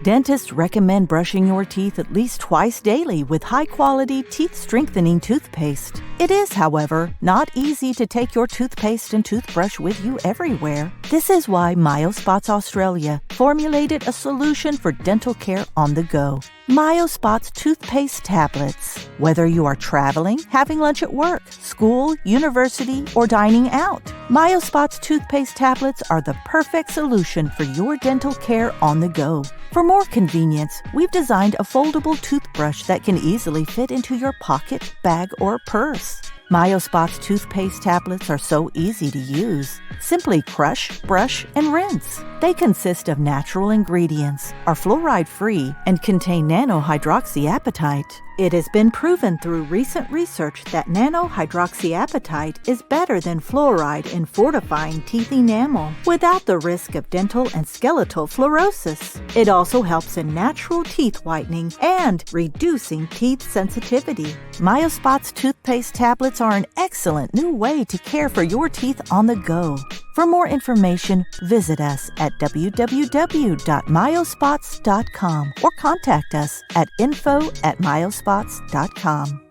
Dentists recommend brushing your teeth at least twice daily with high-quality teeth-strengthening toothpaste. It is, however, not easy to take your toothpaste and toothbrush with you everywhere. This is why Myospots Australia formulated a solution for dental care on the go. Myospots toothpaste tablets. Whether you are traveling, having lunch at work, school, university, or dining out, Myospots toothpaste tablets are the perfect solution for your dental care on the go. For more convenience, we've designed a foldable toothbrush that can easily fit into your pocket, bag, or purse. Myospots toothpaste tablets are so easy to use. Simply crush, brush, and rinse. They consist of natural ingredients, are fluoride-free, and contain nano-hydroxyapatite. It has been proven through recent research that nano-hydroxyapatite is better than fluoride in fortifying teeth enamel without the risk of dental and skeletal fluorosis. It also helps in natural teeth whitening and reducing teeth sensitivity. Myospots toothpaste tablets are an excellent new way to care for your teeth on the go. For more information, visit us at www.myospots.com or contact us at info@myospots.com.